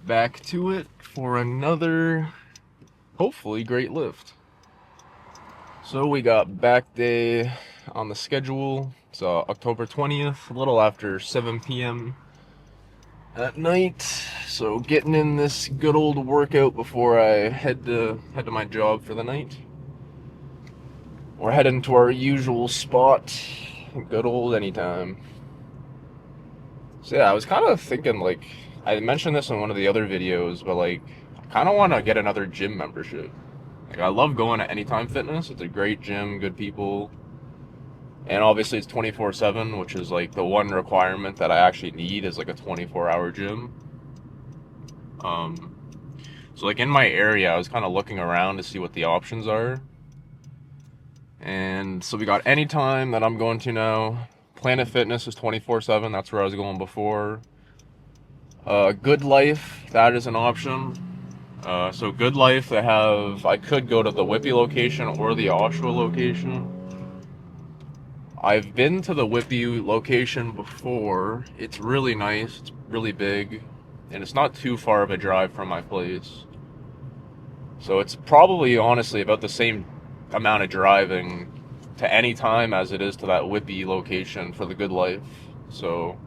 back to it for another, hopefully, great lift. So we got back day on the schedule. It's October 20th, a little after 7 p.m. at night. So getting in this good old workout before I head to my job for the night. We're heading to our usual spot, good old Anytime. So yeah, I was kind of thinking, like, I mentioned this in one of the other videos, but like, I kind of want to get another gym membership. Like, I love going to Anytime Fitness. It's a great gym, good people, and obviously it's 24/7, which is like the one requirement that I actually need is like a 24-hour gym. Um, so like in my area, I was kind of looking around to see what the options are, and so we got Anytime that I'm going to now. Planet Fitness is 24/7. That's where I was going before. Good Life, that is an option. So Good Life, I could go to the Whippy location or the Oshawa location. I've been to the Whippy location before. It's really nice, it's really big, and it's not too far of a drive from my place. So it's probably, honestly, about the same amount of driving to Anytime as it is to that Whippy location for the Good Life. So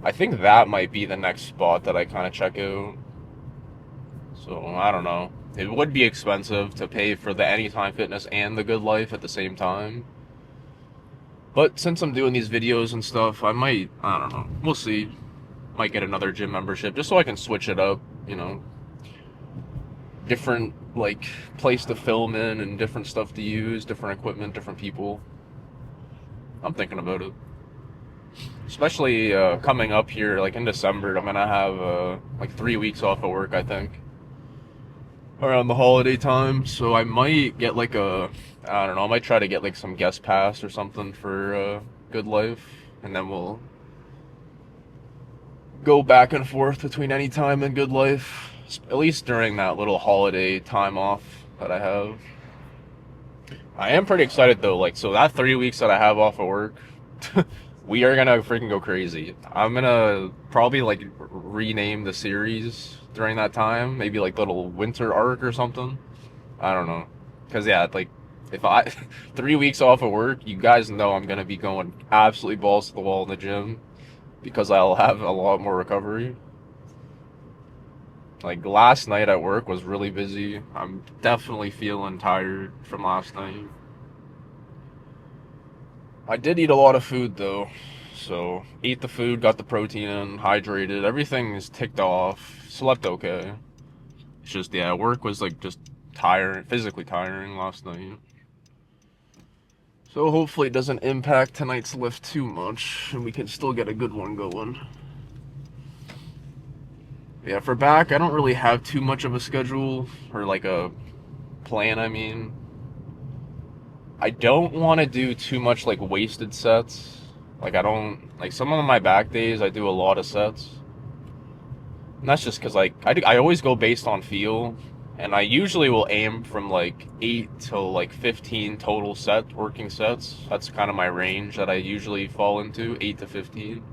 I think that might be the next spot that I kind of check out. So I don't know. It would be expensive to pay for the Anytime Fitness and the Good Life at the same time. But since I'm doing these videos and stuff, I don't know. We'll see. Might get another gym membership just so I can switch it up, you know. Different, like, place to film in and different stuff to use, different equipment, different people. I'm thinking about it. Especially coming up here, like in December, I'm gonna have like 3 weeks off of work, I think, around the holiday time. So I might get like I don't know, I might try to get like some guest pass or something for Good Life, and then we'll go back and forth between Anytime and Good Life, at least during that little holiday time off that I have. I am pretty excited though, like, so that 3 weeks that I have off of work, we are gonna freaking go crazy. I'm gonna probably like rename the series during that time, maybe like little winter arc or something. I don't know, cause yeah, like if I 3 weeks off of work, you guys know I'm gonna be going absolutely balls to the wall in the gym because I'll have a lot more recovery. Like last night at work was really busy. I'm definitely feeling tired from last night. I did eat a lot of food though. So, ate the food, got the protein in, hydrated, everything is ticked off, slept okay. It's just, yeah, work was like just tiring, physically tiring last night. So, hopefully, it doesn't impact tonight's lift too much, and we can still get a good one going. Yeah, for back, I don't really have too much of a schedule, or like a plan, I mean. I don't want to do too much like wasted sets. Like, I don't, like some of my back days, I do a lot of sets. And that's just because, like, I always go based on feel. And I usually will aim from like 8 to like 15 total working sets. That's kind of my range that I usually fall into, 8 to 15.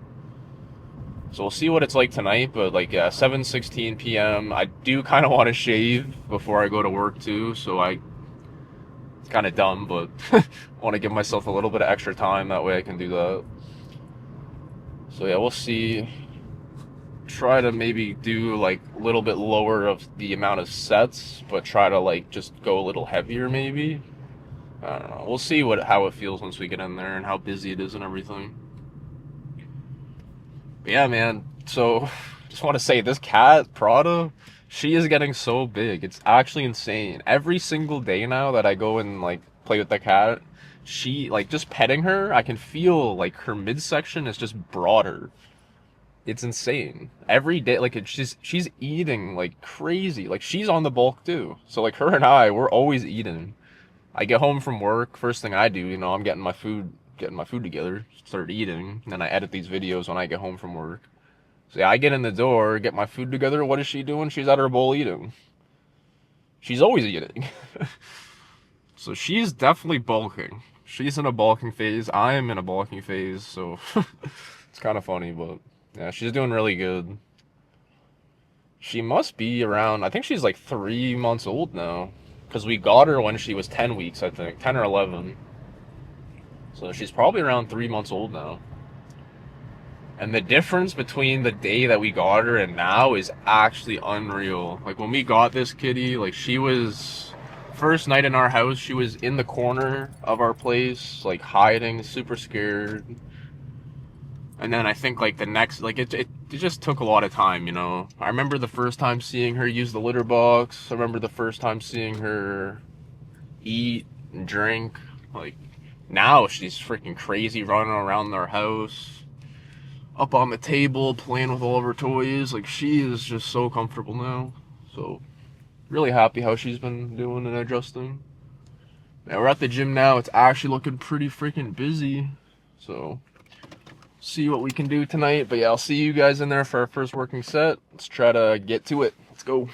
So we'll see what it's like tonight, but like, yeah, 7:16 p.m. I do kind of want to shave before I go to work too, so it's kind of dumb, but want to give myself a little bit of extra time, that way I can do that. So yeah, we'll see. Try to maybe do like a little bit lower of the amount of sets, but try to like just go a little heavier maybe. I don't know. We'll see how it feels once we get in there and how busy it is and everything. But yeah, man. So just want to say this cat, Prada, she is getting so big. It's actually insane. Every single day now that I go and like play with the cat, she like just petting her, I can feel like her midsection is just broader. It's insane. Every day, like she's eating like crazy. Like she's on the bulk too. So like her and we're always eating. I get home from work, first thing I do, I'm getting my food together, start eating, and then I edit these videos when I get home from work. So yeah, I get in the door, get my food together. What is she doing? She's at her bowl eating. She's always eating. So she's definitely bulking. She's in a bulking phase. I am in a bulking phase, so it's kind of funny, but yeah, she's doing really good. She must be around, I think she's like 3 months old now. Because we got her when she was 10 weeks, I think. 10 or 11. So she's probably around 3 months old now. And the difference between the day that we got her and now is actually unreal. Like when we got this kitty, like she was first night in our house, she was in the corner of our place, like hiding, super scared. And then I think like the next, like it just took a lot of time, you know. I remember the first time seeing her use the litter box. I remember the first time seeing her eat and drink. Like now she's freaking crazy running around our house, up on the table, playing with all of her toys. Like she is just so comfortable now. So really happy how she's been doing and adjusting. Now we're at the gym now. It's actually looking pretty freaking busy. So see what we can do tonight. But yeah, I'll see you guys in there for our first working set. Let's try to get to it. Let's go.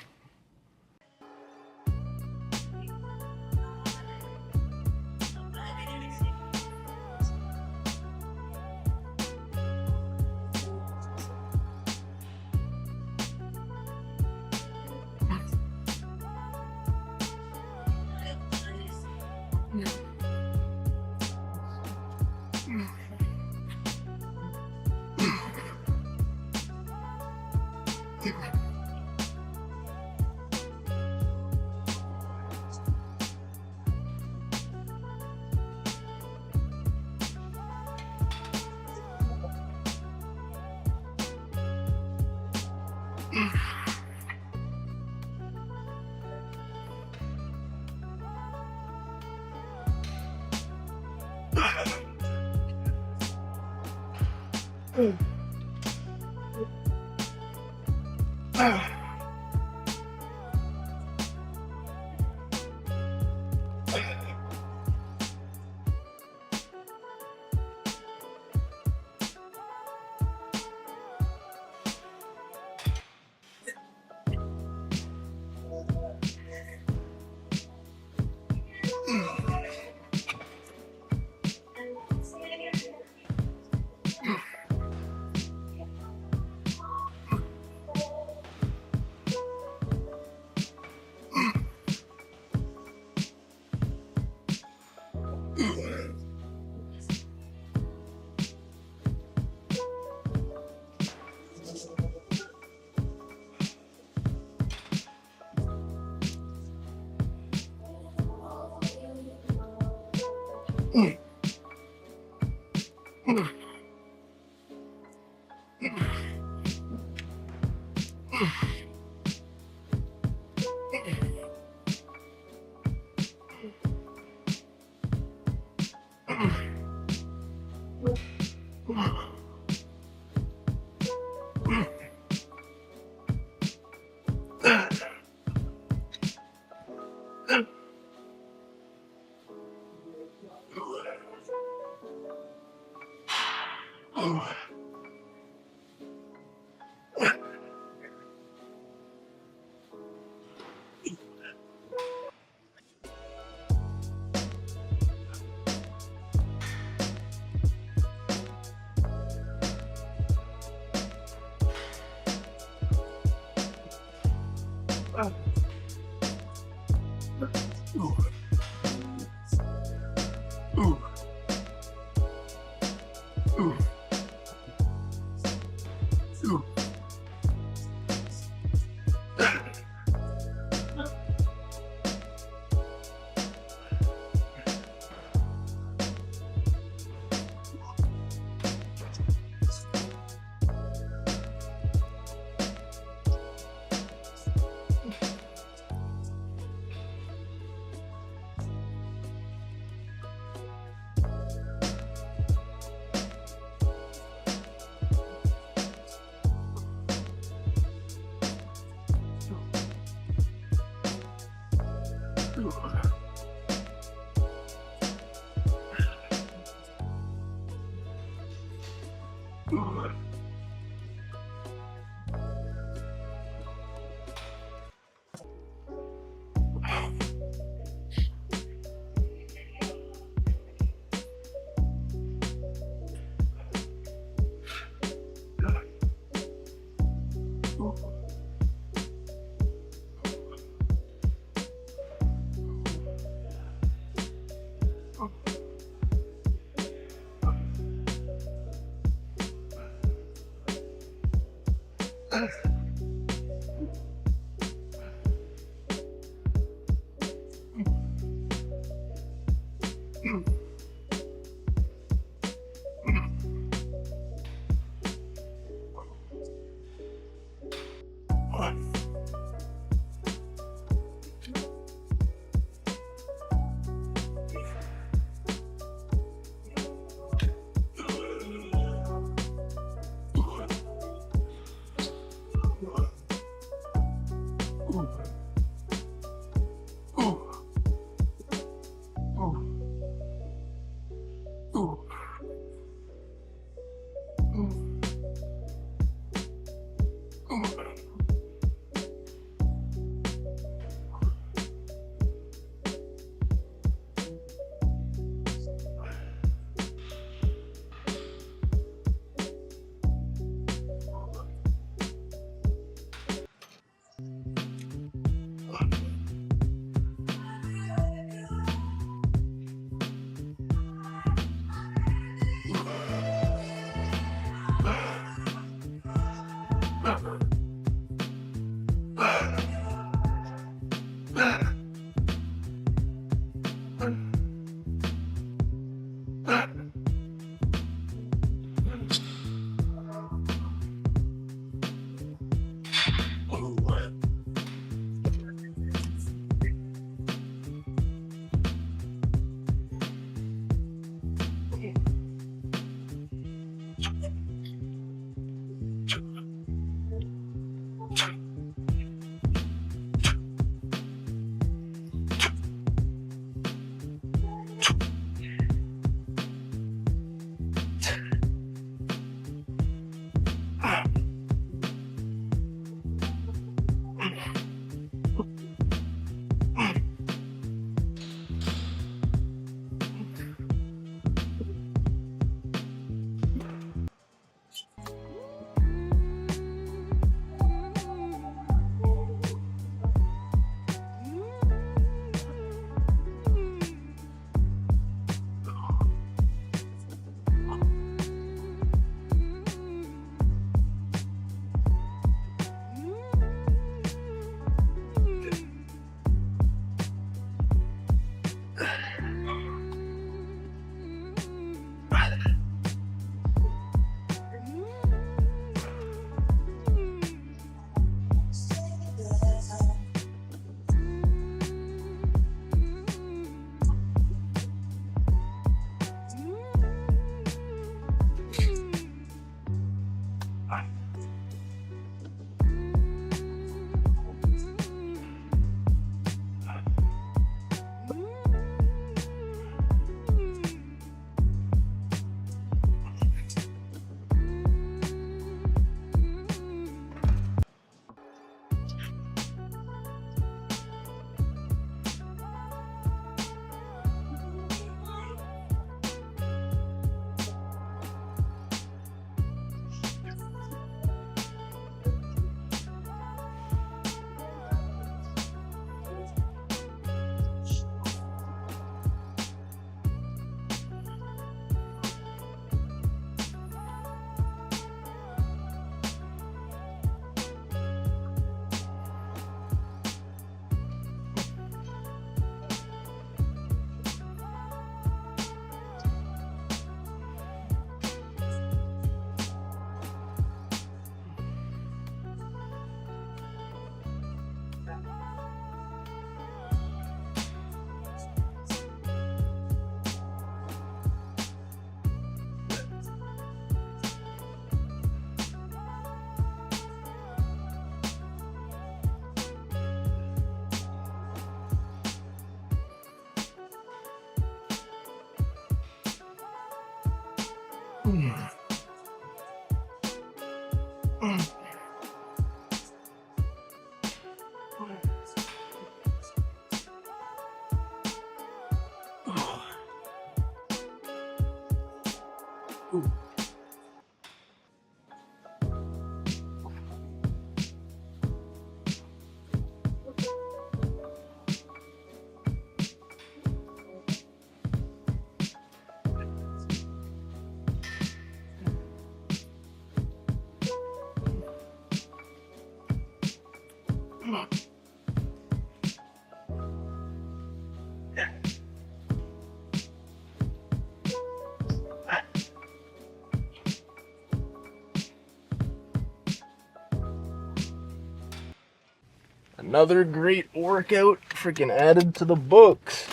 Another great workout freaking added to the books.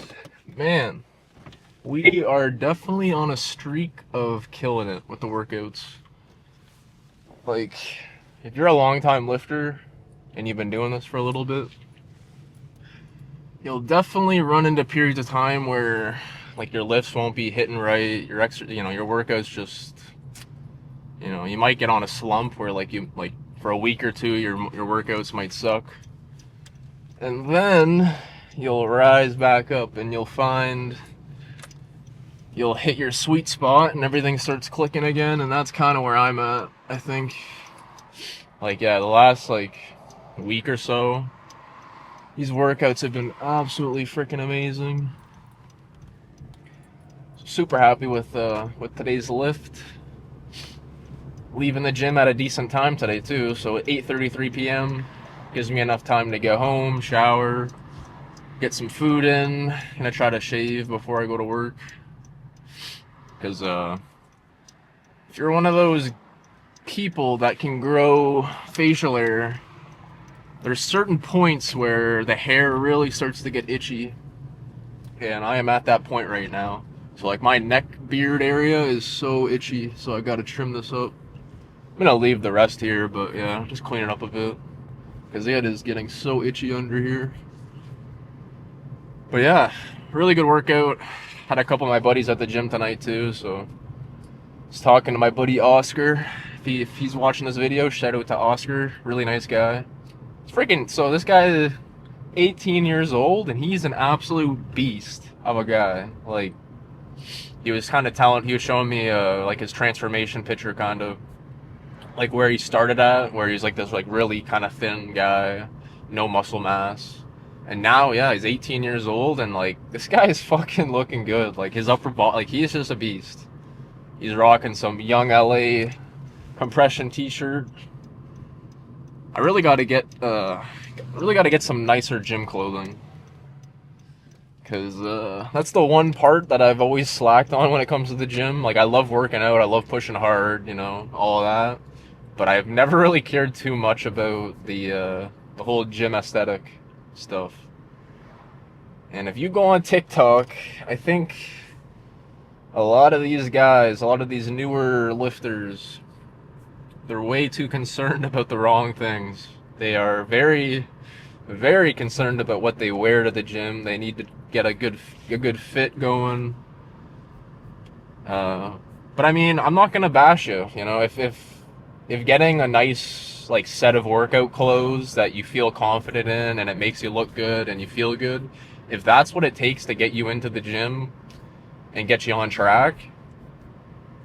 Man, we are definitely on a streak of killing it with the workouts. Like, if you're a long time lifter and you've been doing this for a little bit, you'll definitely run into periods of time where like your lifts won't be hitting right, your your workouts just, you might get on a slump where like for a week or two your workouts might suck. And then you'll rise back up and you'll hit your sweet spot and everything starts clicking again, and that's kind of where I'm at, I think. Like, yeah, the last like week or so, these workouts have been absolutely freaking amazing. Super happy with today's lift. Leaving the gym at a decent time today too, so 8:33 p.m. gives me enough time to go home, shower, get some food in. Gonna try to shave before I go to work, because if you're one of those people that can grow facial hair, there's certain points where the hair really starts to get itchy, and I am at that point right now. So like my neck beard area is so itchy, so I gotta trim this up. I'm gonna leave the rest here, but yeah, just clean it up a bit, because it is getting so itchy under here. But yeah, really good workout. Had a couple of my buddies at the gym tonight too, so I was talking to my buddy Oscar. If he's watching this video, shout out to Oscar. Really nice guy. It's freaking, so this guy is 18 years old and he's an absolute beast of a guy. Like, he was showing me like his transformation picture, kind of like where he started at, where he's like this like really kind of thin guy, no muscle mass. And now, yeah, he's 18 years old and like this guy is fucking looking good. Like his upper body, like he's just a beast. He's rocking some Young LA compression t-shirt. I really got to get some nicer gym clothing, because that's the one part that I've always slacked on when it comes to the gym. Like, I love working out, I love pushing hard, all of that, but I've never really cared too much about the whole gym aesthetic stuff. And if you go on TikTok, I think a lot of these newer lifters, they're way too concerned about the wrong things. They are very, very concerned about what they wear to the gym. They need to get a good fit going. But I mean, I'm not gonna bash you. If getting a nice like set of workout clothes that you feel confident in and it makes you look good and you feel good, if that's what it takes to get you into the gym and get you on track,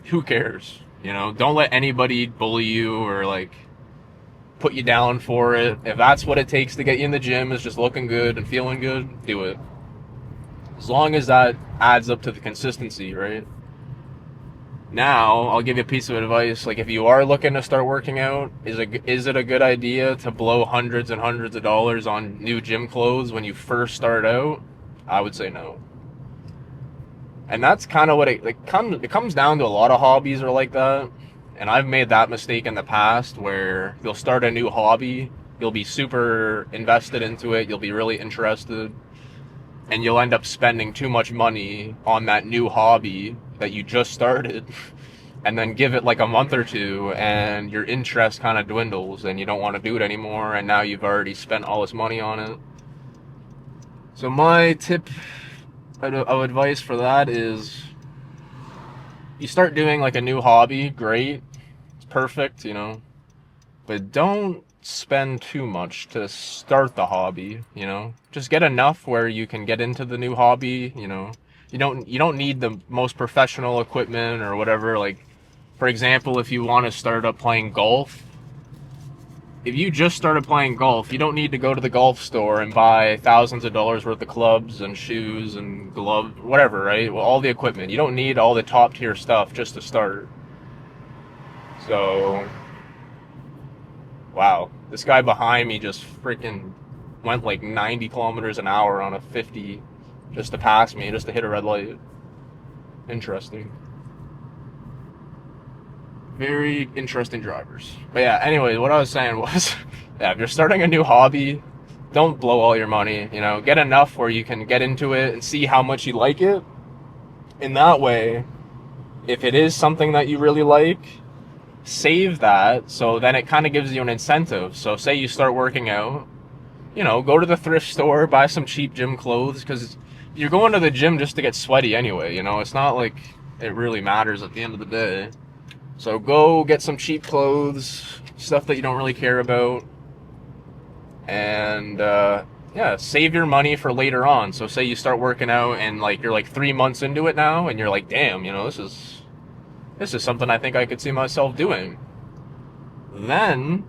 who cares? Don't let anybody bully you or like put you down for it. If that's what it takes to get you in the gym is just looking good and feeling good, do it. As long as that adds up to the consistency, right? Now, I'll give you a piece of advice. Like, if you are looking to start working out, is it a good idea to blow hundreds and hundreds of dollars on new gym clothes when you first start out? I would say no. And that's kind of what it comes down to. A lot of hobbies are like that. And I've made that mistake in the past where you'll start a new hobby, you'll be super invested into it, you'll be really interested, and you'll end up spending too much money on that new hobby that you just started, and then give it like a month or two, and your interest kind of dwindles, and you don't want to do it anymore, and now you've already spent all this money on it. So my tip of advice for that is, you start doing like a new hobby, great, it's perfect, but don't spend too much to start the hobby. Just get enough where you can get into the new hobby. You don't need the most professional equipment or whatever. Like, for example, if you want to start up playing golf, if you just started playing golf, you don't need to go to the golf store and buy thousands of dollars worth of clubs and shoes and gloves, whatever, right? Well, all the equipment. You don't need all the top tier stuff just to start. So, wow, this guy behind me just freaking went like 90 kilometers an hour on a 50 just to pass me, just to hit a red light. Interesting. Very interesting drivers. But yeah, anyway, what I was saying was, yeah, if you're starting a new hobby, don't blow all your money, you know, get enough where you can get into it and see how much you like it. In that way, if it is something that you really like, save that, so then it kind of gives you an incentive. So say you start working out, you know, go to the thrift store, buy some cheap gym clothes, because you're going to the gym just to get sweaty anyway, you know, it's not like it really matters at the end of the day. So go get some cheap clothes, stuff that you don't really care about, and yeah, save your money for later on. So say you start working out and like you're like 3 months into it now, and you're like, damn, you know, this is something I think I could see myself doing. Then,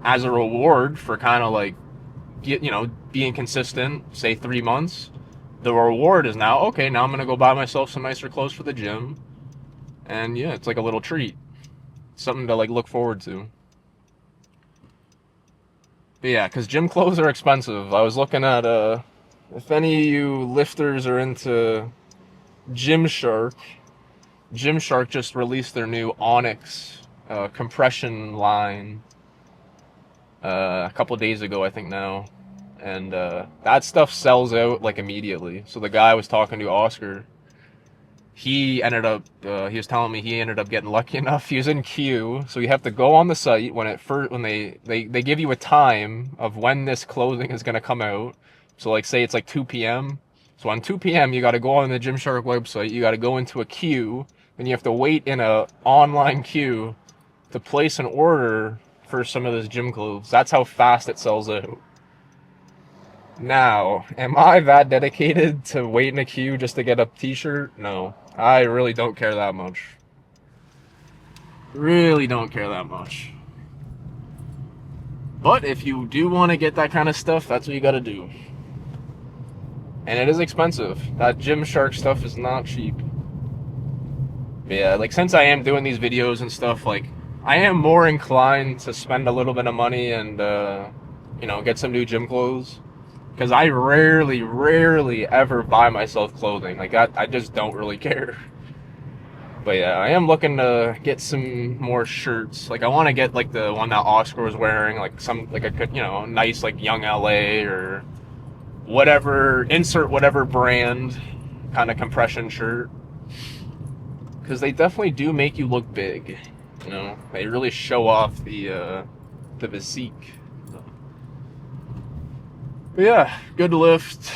as a reward for kind of like being consistent, say 3 months, the reward is now, okay, now I'm gonna go buy myself some nicer clothes for the gym, and yeah, it's like a little treat, something to like look forward to. But yeah, because gym clothes are expensive. I was looking at if any of you lifters are into Gymshark. Gymshark just released their new Onyx compression line a couple days ago, I think now, and that stuff sells out like immediately. So the guy I was talking to, Oscar, he ended up he was telling me he ended up getting lucky enough. He was in queue, so you have to go on the site when they give you a time of when this clothing is going to come out. So like say it's like 2 p.m. So on 2 p.m. you got to go on the Gymshark website, you got to go into a queue, and you have to wait in a online queue to place an order for some of this gym clothes. That's how fast it sells out. Now, am I that dedicated to wait in a queue just to get a t-shirt? No. I really don't care that much. Really don't care that much. But if you do want to get that kind of stuff, that's what you gotta do. And it is expensive. That Gymshark stuff is not cheap. But yeah, like since I am doing these videos and stuff, like I am more inclined to spend a little bit of money and get some new gym clothes. Because I rarely ever buy myself clothing. Like I just don't really care. But yeah, I am looking to get some more shirts. Like I want to get like the one that Oscar was wearing, like a nice like Young LA or whatever, insert whatever brand kind of compression shirt. Because they definitely do make you look big. You know, they really show off the physique. But yeah, good lift.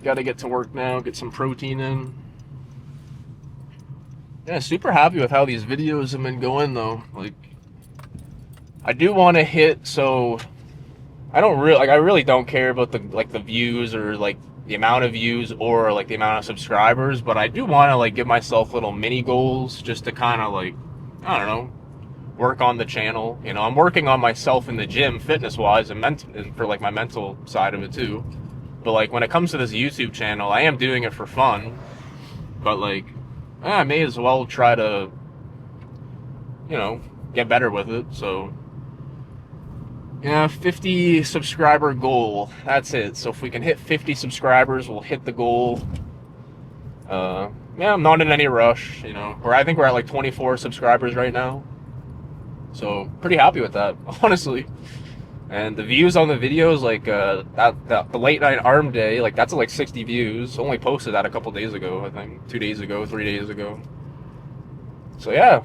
Got to get to work now, get some protein in. Yeah, super happy with how these videos have been going though. Like, I do want to hit, so I really don't care about the views or like the amount of views or like the amount of subscribers, but I do want to like give myself little mini goals just to kind of like, I don't know, work on the channel. You know, I'm working on myself in the gym fitness wise and for like my mental side of it too. But like when it comes to this YouTube channel, I am doing it for fun, but like I may as well try to, get better with it. So yeah, 50 subscriber goal. That's it. So if we can hit 50 subscribers, we'll hit the goal. Yeah, I'm not in any rush, I think we're at like 24 subscribers right now. So pretty happy with that, honestly. And the views on the videos, like the late night arm day, like that's like 60 views. Only posted that a couple days ago, I think 2 days ago, 3 days ago. So yeah,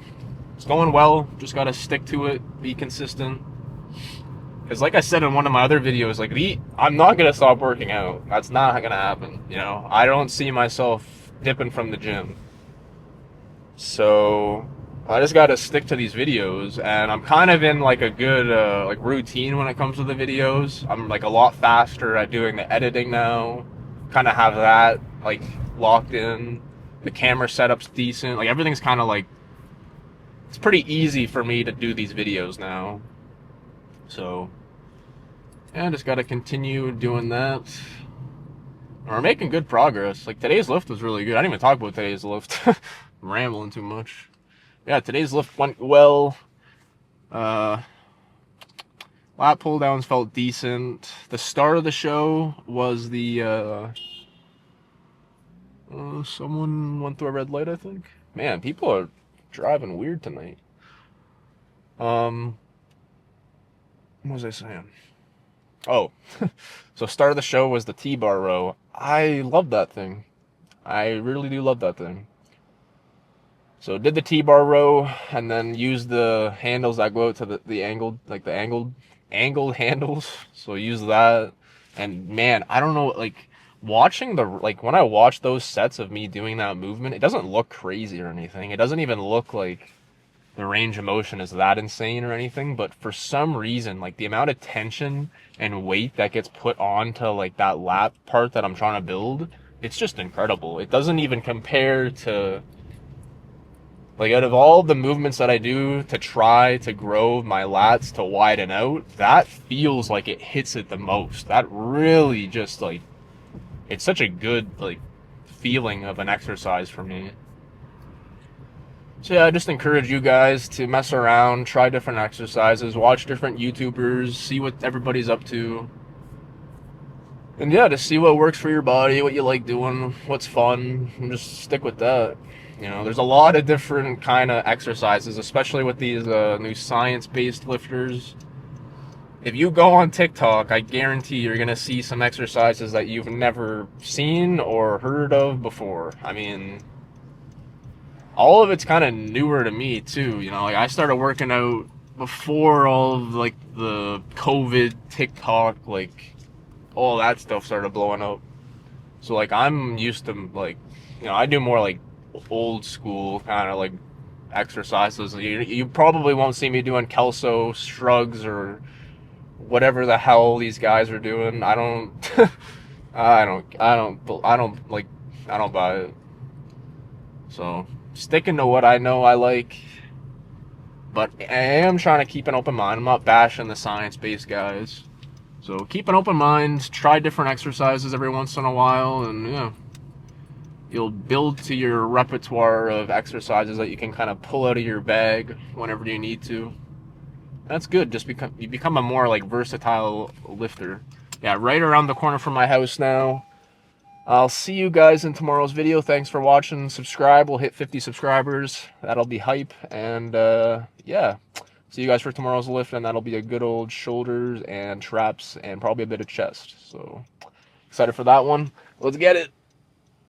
it's going well. Just gotta stick to it, be consistent. Because like I said in one of my other videos, like I'm not gonna stop working out. That's not gonna happen. I don't see myself dipping from the gym. So I just got to stick to these videos, and I'm kind of in like a good like routine when it comes to the videos. I'm like a lot faster at doing the editing now. Kind of have that like locked in. The camera setup's decent. Like everything's kind of like, it's pretty easy for me to do these videos now. So yeah, I just got to continue doing that. We're making good progress. Like today's lift was really good. I didn't even talk about today's lift. I'm rambling too much. Yeah, today's lift went well. Lat pull downs felt decent. The start of the show was the someone went through a red light, I think. Man, people are driving weird tonight. What was I saying? Oh, so start of the show was the T-bar row. I love that thing. I really do love that thing. So did the T-bar row and then used the handles that go out to the angled, like the angled handles. So use that. And man, I don't know, like watching like when I watch those sets of me doing that movement, it doesn't look crazy or anything. It doesn't even look like the range of motion is that insane or anything, but for some reason, like the amount of tension and weight that gets put onto like that lat part that I'm trying to build, it's just incredible. It doesn't even compare to, like, out of all the movements that I do to try to grow my lats to widen out, that feels like it hits it the most. That really just like, it's such a good like feeling of an exercise for me. So yeah, I just encourage you guys to mess around, try different exercises, watch different YouTubers, see what everybody's up to. And yeah, just see what works for your body, what you like doing, what's fun, and just stick with that. You know, there's a lot of different kind of exercises, especially with these new science-based lifters. If you go on TikTok, I guarantee you're gonna see some exercises that you've never seen or heard of before. I mean, all of it's kind of newer to me too. You know, like I started working out before all of like the COVID TikTok, like all that stuff started blowing up. So like I'm used to like, you know, I do more like old school kind of like exercises. You probably won't see me doing Kelso shrugs or whatever the hell these guys are doing. I don't, I don't buy it. So sticking to what I know I like, but I am trying to keep an open mind. I'm not bashing the science-based guys. So keep an open mind, try different exercises every once in a while, and yeah, you'll build to your repertoire of exercises that you can kind of pull out of your bag whenever you need to. That's good. You become a more like versatile lifter. Yeah, right around the corner from my house now. I'll see you guys in tomorrow's video. Thanks for watching. Subscribe. We'll hit 50 subscribers. That'll be hype. And yeah, see you guys for tomorrow's lift, and that'll be a good old shoulders and traps and probably a bit of chest. So excited for that one. Let's get it.